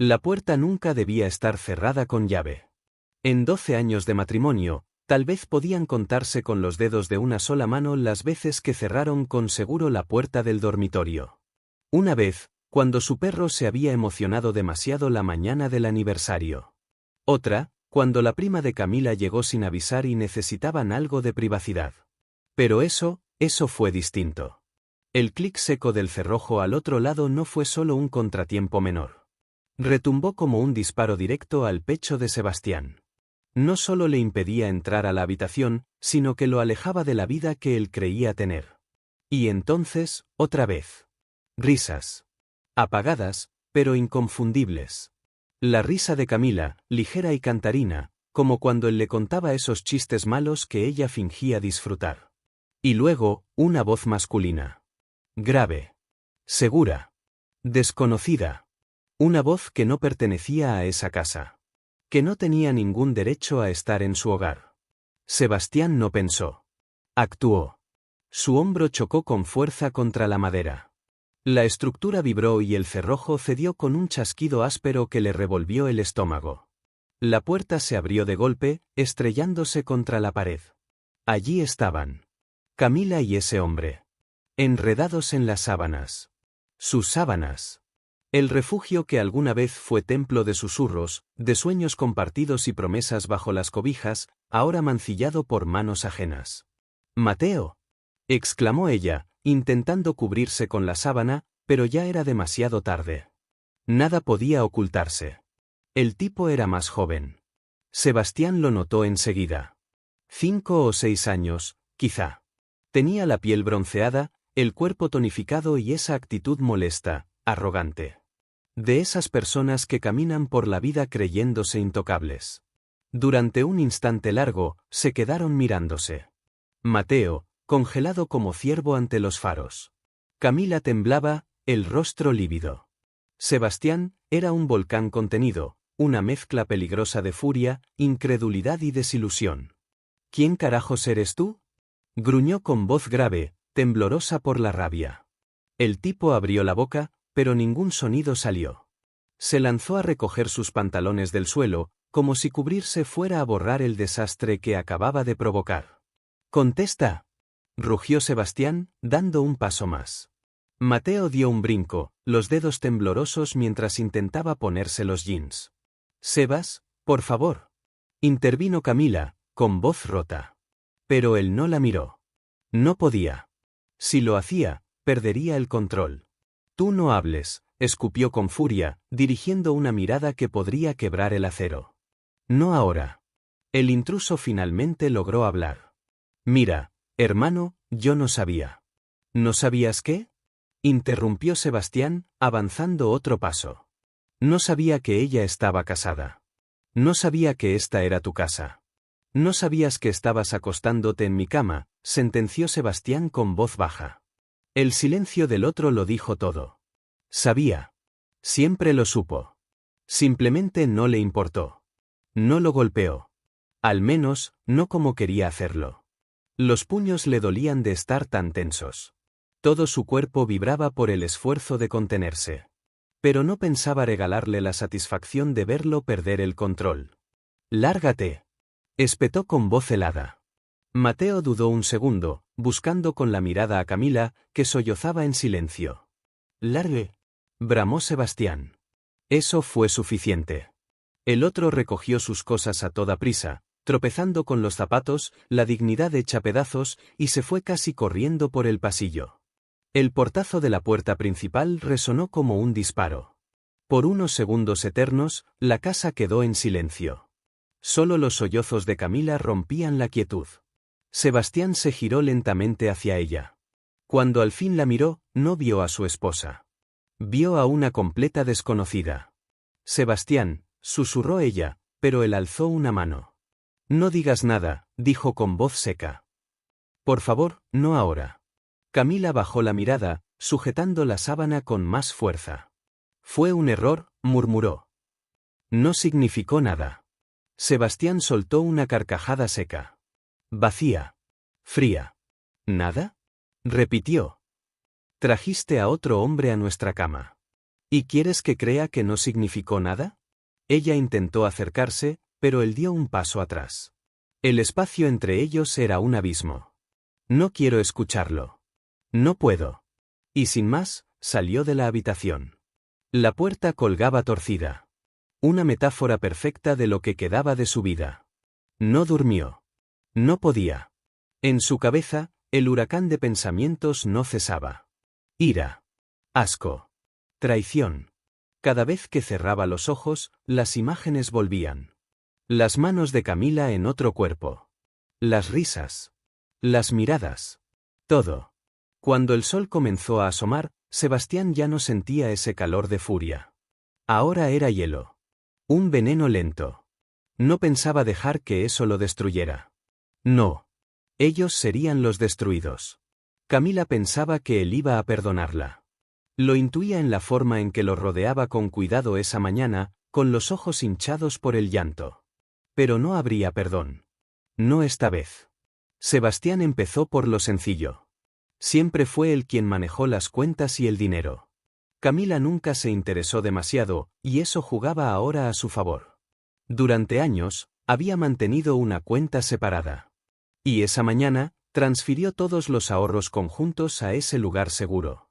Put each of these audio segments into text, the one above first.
La puerta nunca debía estar cerrada con llave. En 12 años de matrimonio, tal vez podían contarse con los dedos de una sola mano las veces que cerraron con seguro la puerta del dormitorio. Una vez, cuando su perro se había emocionado demasiado la mañana del aniversario. Otra, cuando la prima de Camila llegó sin avisar y necesitaban algo de privacidad. Pero eso fue distinto. El clic seco del cerrojo al otro lado no fue solo un contratiempo menor. Retumbó como un disparo directo al pecho de Sebastián. No solo le impedía entrar a la habitación, sino que lo alejaba de la vida que él creía tener. Y entonces, otra vez. Risas. Apagadas, pero inconfundibles. La risa de Camila, ligera y cantarina, como cuando él le contaba esos chistes malos que ella fingía disfrutar. Y luego, una voz masculina. Grave. Segura. Desconocida. Una voz que no pertenecía a esa casa. Que no tenía ningún derecho a estar en su hogar. Sebastián no pensó. Actuó. Su hombro chocó con fuerza contra la madera. La estructura vibró y el cerrojo cedió con un chasquido áspero que le revolvió el estómago. La puerta se abrió de golpe, estrellándose contra la pared. Allí estaban. Camila y ese hombre. Enredados en las sábanas. Sus sábanas. El refugio que alguna vez fue templo de susurros, de sueños compartidos y promesas bajo las cobijas, ahora mancillado por manos ajenas. «¡Mateo!», exclamó ella, intentando cubrirse con la sábana, pero ya era demasiado tarde. Nada podía ocultarse. El tipo era más joven. Sebastián lo notó enseguida. 5 o 6 años, quizá. Tenía la piel bronceada, el cuerpo tonificado y esa actitud molesta, arrogante. De esas personas que caminan por la vida creyéndose intocables. Durante un instante largo, se quedaron mirándose. Mateo, congelado como ciervo ante los faros. Camila temblaba, el rostro lívido. Sebastián era un volcán contenido, una mezcla peligrosa de furia, incredulidad y desilusión. «¿Quién carajos eres tú?», gruñó con voz grave, temblorosa por la rabia. El tipo abrió la boca, pero ningún sonido salió. Se lanzó a recoger sus pantalones del suelo, como si cubrirse fuera a borrar el desastre que acababa de provocar. «¡Contesta!», rugió Sebastián, dando un paso más. Mateo dio un brinco, los dedos temblorosos mientras intentaba ponerse los jeans. «Sebas, por favor», intervino Camila, con voz rota. Pero él no la miró. No podía. Si lo hacía, perdería el control. «Tú no hables», escupió con furia, dirigiendo una mirada que podría quebrar el acero. «No ahora». El intruso finalmente logró hablar. «Mira, hermano, yo no sabía». «¿No sabías qué?», interrumpió Sebastián, avanzando otro paso. «No sabía que ella estaba casada. No sabía que esta era tu casa. No sabías que estabas acostándote en mi cama», sentenció Sebastián con voz baja. El silencio del otro lo dijo todo. Sabía. Siempre lo supo. Simplemente no le importó. No lo golpeó. Al menos, no como quería hacerlo. Los puños le dolían de estar tan tensos. Todo su cuerpo vibraba por el esfuerzo de contenerse. Pero no pensaba regalarle la satisfacción de verlo perder el control. «Lárgate», espetó con voz helada. Mateo dudó un segundo, buscando con la mirada a Camila, que sollozaba en silencio. «Largue», bramó Sebastián. Eso fue suficiente. El otro recogió sus cosas a toda prisa, tropezando con los zapatos, la dignidad hecha pedazos, y se fue casi corriendo por el pasillo. El portazo de la puerta principal resonó como un disparo. Por unos segundos eternos, la casa quedó en silencio. Solo los sollozos de Camila rompían la quietud. Sebastián se giró lentamente hacia ella. Cuando al fin la miró, no vio a su esposa. Vio a una completa desconocida. «Sebastián», susurró ella, pero él alzó una mano. «No digas nada», dijo con voz seca. «Por favor, no ahora». Camila bajó la mirada, sujetando la sábana con más fuerza. «Fue un error», murmuró. «No significó nada». Sebastián soltó una carcajada seca. Vacía. Fría. ¿Nada?, repitió. «Trajiste a otro hombre a nuestra cama». ¿Y quieres que crea que no significó nada? Ella intentó acercarse, pero él dio un paso atrás. El espacio entre ellos era un abismo. No quiero escucharlo. No puedo. Y sin más, salió de la habitación. La puerta colgaba torcida. Una metáfora perfecta de lo que quedaba de su vida. No durmió. No podía. En su cabeza, el huracán de pensamientos no cesaba. Ira. Asco. Traición. Cada vez que cerraba los ojos, las imágenes volvían. Las manos de Camila en otro cuerpo. Las risas. Las miradas. Todo. Cuando el sol comenzó a asomar, Sebastián ya no sentía ese calor de furia. Ahora era hielo. Un veneno lento. No pensaba dejar que eso lo destruyera. No. Ellos serían los destruidos. Camila pensaba que él iba a perdonarla. Lo intuía en la forma en que lo rodeaba con cuidado esa mañana, con los ojos hinchados por el llanto. Pero no habría perdón. No esta vez. Sebastián empezó por lo sencillo. Siempre fue él quien manejó las cuentas y el dinero. Camila nunca se interesó demasiado, y eso jugaba ahora a su favor. Durante años, había mantenido una cuenta separada. Y esa mañana, transfirió todos los ahorros conjuntos a ese lugar seguro.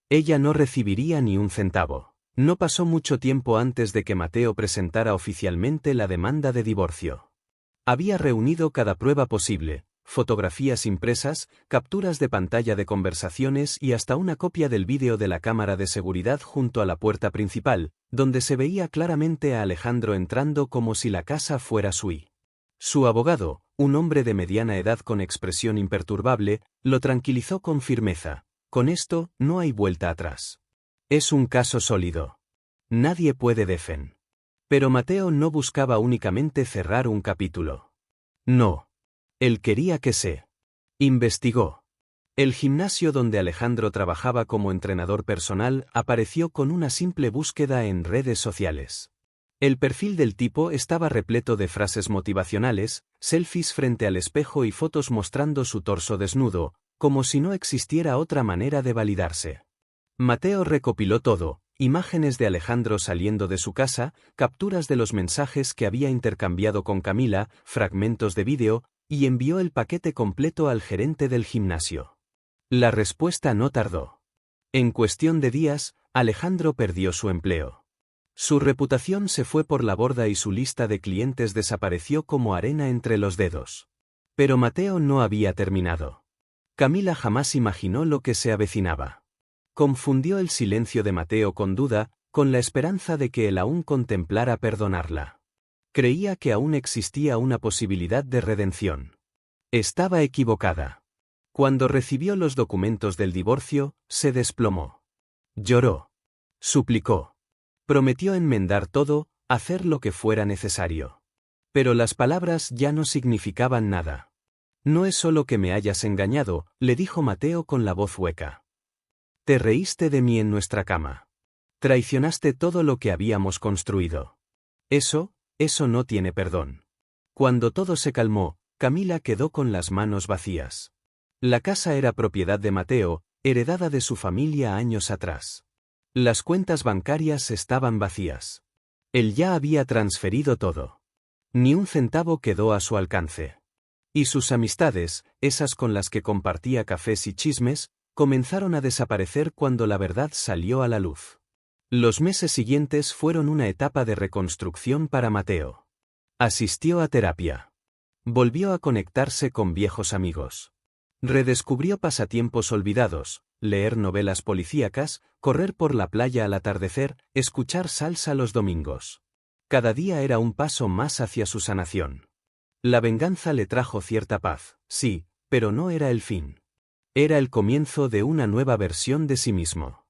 Ella no recibiría ni un centavo. No pasó mucho tiempo antes de que Mateo presentara oficialmente la demanda de divorcio. Había reunido cada prueba posible, fotografías impresas, capturas de pantalla de conversaciones y hasta una copia del vídeo de la cámara de seguridad junto a la puerta principal, donde se veía claramente a Alejandro entrando como si la casa fuera suya. Su abogado, un hombre de mediana edad con expresión imperturbable, lo tranquilizó con firmeza. Con esto, no hay vuelta atrás. Es un caso sólido. Nadie puede defender. Pero Mateo no buscaba únicamente cerrar un capítulo. No. Él quería que se investigó. El gimnasio donde Alejandro trabajaba como entrenador personal apareció con una simple búsqueda en redes sociales. El perfil del tipo estaba repleto de frases motivacionales, selfies frente al espejo y fotos mostrando su torso desnudo, como si no existiera otra manera de validarse. Mateo recopiló todo, imágenes de Alejandro saliendo de su casa, capturas de los mensajes que había intercambiado con Camila, fragmentos de vídeo, y envió el paquete completo al gerente del gimnasio. La respuesta no tardó. En cuestión de días, Alejandro perdió su empleo. Su reputación se fue por la borda y su lista de clientes desapareció como arena entre los dedos. Pero Mateo no había terminado. Camila jamás imaginó lo que se avecinaba. Confundió el silencio de Mateo con duda, con la esperanza de que él aún contemplara perdonarla. Creía que aún existía una posibilidad de redención. Estaba equivocada. Cuando recibió los documentos del divorcio, se desplomó. Lloró. Suplicó. Prometió enmendar todo, hacer lo que fuera necesario. Pero las palabras ya no significaban nada. No es solo que me hayas engañado, le dijo Mateo con la voz hueca. Te reíste de mí en nuestra cama. Traicionaste todo lo que habíamos construido. Eso no tiene perdón. Cuando todo se calmó, Camila quedó con las manos vacías. La casa era propiedad de Mateo, heredada de su familia años atrás. Las cuentas bancarias estaban vacías. Él ya había transferido todo. Ni un centavo quedó a su alcance. Y sus amistades, esas con las que compartía cafés y chismes, comenzaron a desaparecer cuando la verdad salió a la luz. Los meses siguientes fueron una etapa de reconstrucción para Mateo. Asistió a terapia. Volvió a conectarse con viejos amigos. Redescubrió pasatiempos olvidados, leer novelas policíacas, correr por la playa al atardecer, escuchar salsa los domingos. Cada día era un paso más hacia su sanación. La venganza le trajo cierta paz, sí, pero no era el fin. Era el comienzo de una nueva versión de sí mismo.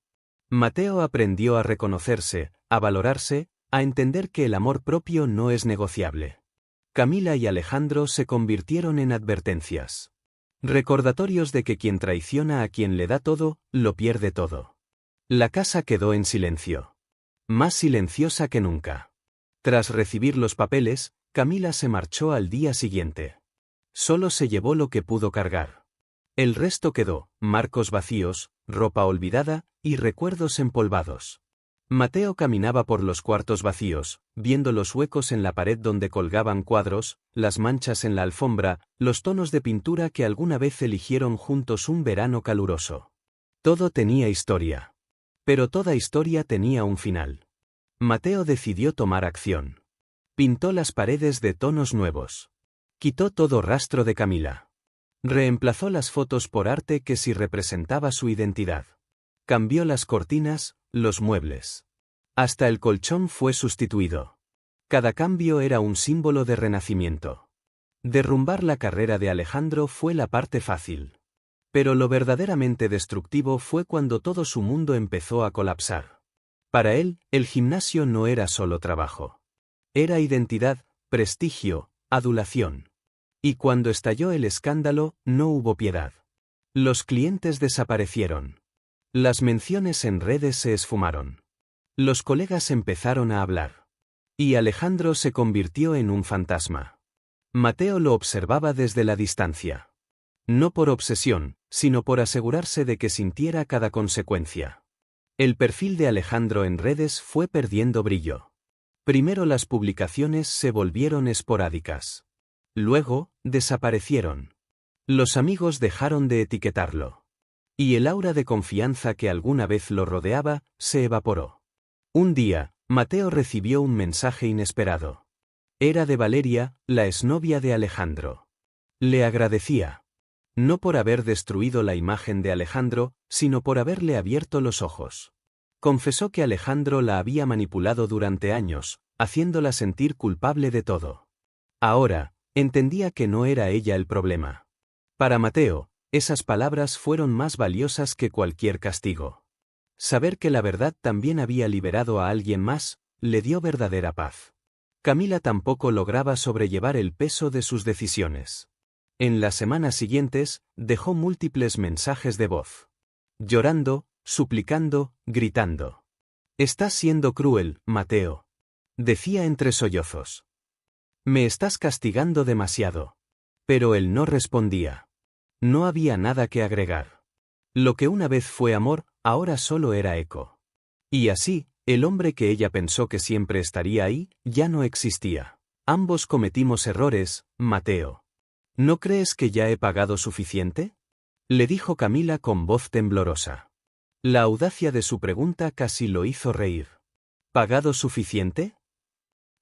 Mateo aprendió a reconocerse, a valorarse, a entender que el amor propio no es negociable. Camila y Alejandro se convirtieron en advertencias. Recordatorios de que quien traiciona a quien le da todo, lo pierde todo. La casa quedó en silencio. Más silenciosa que nunca. Tras recibir los papeles, Camila se marchó al día siguiente. Solo se llevó lo que pudo cargar. El resto quedó, marcos vacíos, ropa olvidada, y recuerdos empolvados. Mateo caminaba por los cuartos vacíos, viendo los huecos en la pared donde colgaban cuadros, las manchas en la alfombra, los tonos de pintura que alguna vez eligieron juntos un verano caluroso. Todo tenía historia. Pero toda historia tenía un final. Mateo decidió tomar acción. Pintó las paredes de tonos nuevos. Quitó todo rastro de Camila. Reemplazó las fotos por arte que sí representaba su identidad. Cambió las cortinas, los muebles. Hasta el colchón fue sustituido. Cada cambio era un símbolo de renacimiento. Derrumbar la carrera de Alejandro fue la parte fácil. Pero lo verdaderamente destructivo fue cuando todo su mundo empezó a colapsar. Para él, el gimnasio no era solo trabajo. Era identidad, prestigio, adulación. Y cuando estalló el escándalo, no hubo piedad. Los clientes desaparecieron. Las menciones en redes se esfumaron. Los colegas empezaron a hablar. Y Alejandro se convirtió en un fantasma. Mateo lo observaba desde la distancia. No por obsesión, sino por asegurarse de que sintiera cada consecuencia. El perfil de Alejandro en redes fue perdiendo brillo. Primero las publicaciones se volvieron esporádicas. Luego, desaparecieron. Los amigos dejaron de etiquetarlo. Y el aura de confianza que alguna vez lo rodeaba, se evaporó. Un día, Mateo recibió un mensaje inesperado. Era de Valeria, la exnovia de Alejandro. Le agradecía. No por haber destruido la imagen de Alejandro, sino por haberle abierto los ojos. Confesó que Alejandro la había manipulado durante años, haciéndola sentir culpable de todo. Ahora, entendía que no era ella el problema. Para Mateo, esas palabras fueron más valiosas que cualquier castigo. Saber que la verdad también había liberado a alguien más, le dio verdadera paz. Camila tampoco lograba sobrellevar el peso de sus decisiones. En las semanas siguientes, dejó múltiples mensajes de voz. Llorando, suplicando, gritando. «Estás siendo cruel, Mateo», decía entre sollozos. «Me estás castigando demasiado». Pero él no respondía. No había nada que agregar. Lo que una vez fue amor, ahora solo era eco. Y así, el hombre que ella pensó que siempre estaría ahí, ya no existía. Ambos cometimos errores, Mateo. ¿No crees que ya he pagado suficiente?, le dijo Camila con voz temblorosa. La audacia de su pregunta casi lo hizo reír. ¿Pagado suficiente?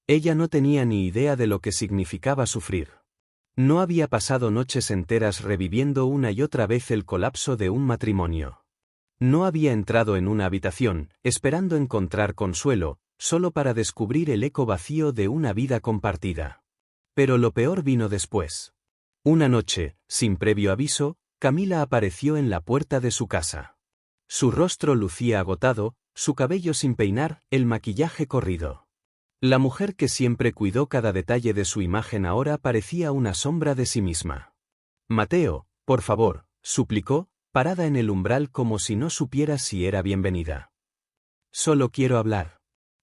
Ella no tenía ni idea de lo que significaba sufrir. No había pasado noches enteras reviviendo una y otra vez el colapso de un matrimonio. No había entrado en una habitación, esperando encontrar consuelo, solo para descubrir el eco vacío de una vida compartida. Pero lo peor vino después. Una noche, sin previo aviso, Camila apareció en la puerta de su casa. Su rostro lucía agotado, su cabello sin peinar, el maquillaje corrido. La mujer que siempre cuidó cada detalle de su imagen ahora parecía una sombra de sí misma. «Mateo, por favor», suplicó, parada en el umbral como si no supiera si era bienvenida. «Solo quiero hablar».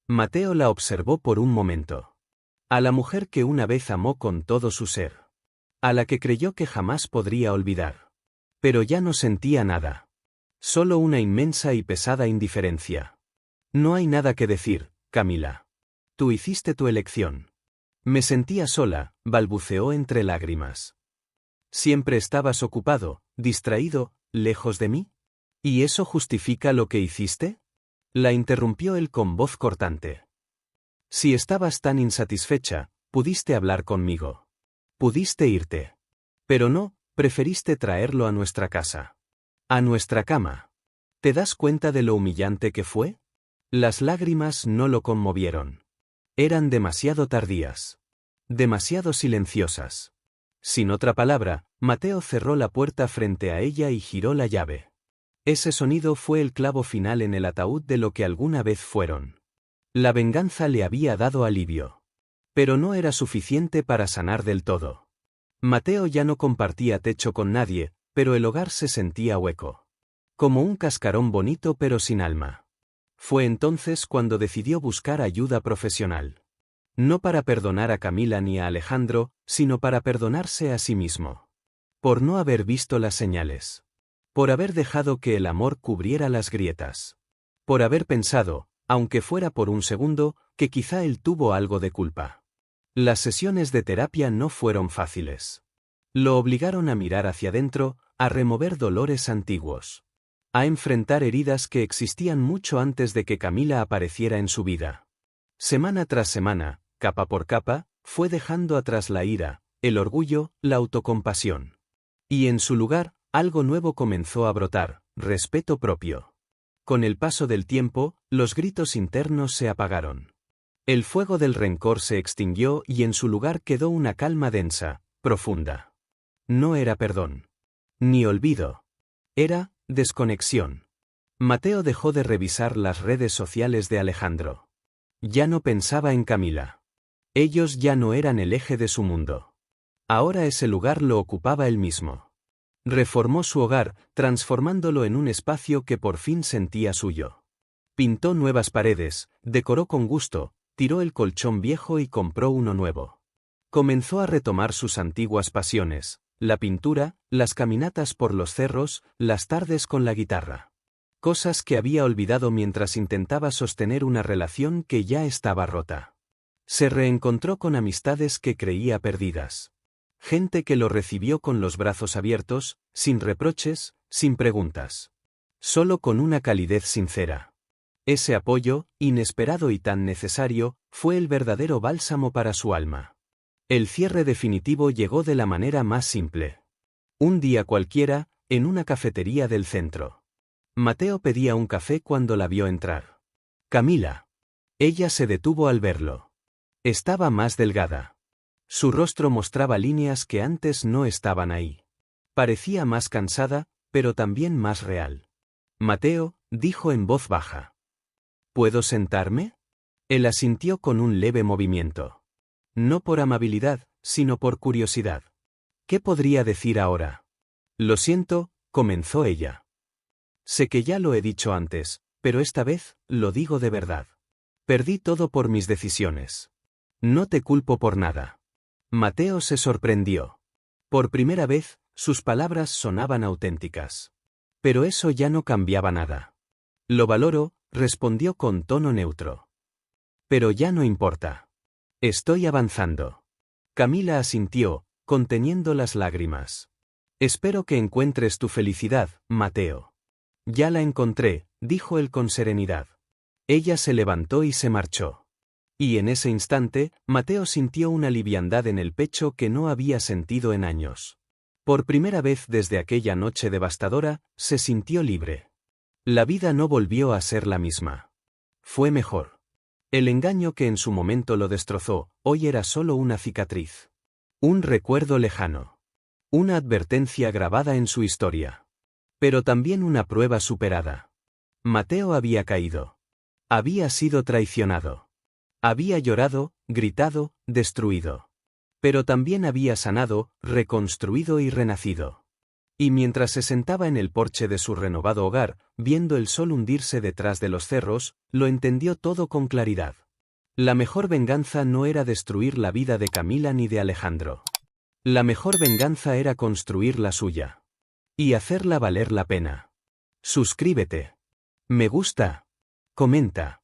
Mateo la observó por un momento. A la mujer que una vez amó con todo su ser. A la que creyó que jamás podría olvidar. Pero ya no sentía nada. Solo una inmensa y pesada indiferencia. «No hay nada que decir, Camila. Tú hiciste tu elección». «Me sentía sola», balbuceó entre lágrimas. «Siempre estabas ocupado, distraído, lejos de mí. ¿Y eso justifica lo que hiciste?», la interrumpió él con voz cortante. «Si estabas tan insatisfecha, pudiste hablar conmigo. Pudiste irte. Pero no, preferiste traerlo a nuestra casa. A nuestra cama. ¿Te das cuenta de lo humillante que fue?». Las lágrimas no lo conmovieron. Eran demasiado tardías. Demasiado silenciosas. Sin otra palabra, Mateo cerró la puerta frente a ella y giró la llave. Ese sonido fue el clavo final en el ataúd de lo que alguna vez fueron. La venganza le había dado alivio. Pero no era suficiente para sanar del todo. Mateo ya no compartía techo con nadie, pero el hogar se sentía hueco. Como un cascarón bonito pero sin alma. Fue entonces cuando decidió buscar ayuda profesional. No para perdonar a Camila ni a Alejandro, sino para perdonarse a sí mismo. Por no haber visto las señales. Por haber dejado que el amor cubriera las grietas. Por haber pensado, aunque fuera por un segundo, que quizá él tuvo algo de culpa. Las sesiones de terapia no fueron fáciles. Lo obligaron a mirar hacia adentro, a remover dolores antiguos, a enfrentar heridas que existían mucho antes de que Camila apareciera en su vida. Semana tras semana, capa por capa, fue dejando atrás la ira, el orgullo, la autocompasión. Y en su lugar, algo nuevo comenzó a brotar, respeto propio. Con el paso del tiempo, los gritos internos se apagaron. El fuego del rencor se extinguió y en su lugar quedó una calma densa, profunda. No era perdón. Ni olvido. Era desconexión. Mateo dejó de revisar las redes sociales de Alejandro. Ya no pensaba en Camila. Ellos ya no eran el eje de su mundo. Ahora ese lugar lo ocupaba él mismo. Reformó su hogar, transformándolo en un espacio que por fin sentía suyo. Pintó nuevas paredes, decoró con gusto, tiró el colchón viejo y compró uno nuevo. Comenzó a retomar sus antiguas pasiones, la pintura, las caminatas por los cerros, las tardes con la guitarra. Cosas que había olvidado mientras intentaba sostener una relación que ya estaba rota. Se reencontró con amistades que creía perdidas. Gente que lo recibió con los brazos abiertos, sin reproches, sin preguntas. Solo con una calidez sincera. Ese apoyo, inesperado y tan necesario, fue el verdadero bálsamo para su alma. El cierre definitivo llegó de la manera más simple. Un día cualquiera, en una cafetería del centro. Mateo pedía un café cuando la vio entrar. Camila. Ella se detuvo al verlo. Estaba más delgada. Su rostro mostraba líneas que antes no estaban ahí. Parecía más cansada, pero también más real. Mateo, dijo en voz baja. ¿Puedo sentarme? Él asintió con un leve movimiento. No por amabilidad, sino por curiosidad. ¿Qué podría decir ahora? Lo siento, comenzó ella. Sé que ya lo he dicho antes, pero esta vez, lo digo de verdad. Perdí todo por mis decisiones. No te culpo por nada. Mateo se sorprendió. Por primera vez, sus palabras sonaban auténticas. Pero eso ya no cambiaba nada. Lo valoro, respondió con tono neutro. Pero ya no importa. Estoy avanzando. Camila asintió, conteniendo las lágrimas. Espero que encuentres tu felicidad, Mateo. Ya la encontré, dijo él con serenidad. Ella se levantó y se marchó. Y en ese instante, Mateo sintió una liviandad en el pecho que no había sentido en años. Por primera vez desde aquella noche devastadora, se sintió libre. La vida no volvió a ser la misma. Fue mejor. El engaño que en su momento lo destrozó, hoy era solo una cicatriz. Un recuerdo lejano. Una advertencia grabada en su historia. Pero también una prueba superada. Mateo había caído. Había sido traicionado. Había llorado, gritado, destruido. Pero también había sanado, reconstruido y renacido. Y mientras se sentaba en el porche de su renovado hogar, viendo el sol hundirse detrás de los cerros, lo entendió todo con claridad. La mejor venganza no era destruir la vida de Camila ni de Alejandro. La mejor venganza era construir la suya. Y hacerla valer la pena. Suscríbete. Me gusta. Comenta.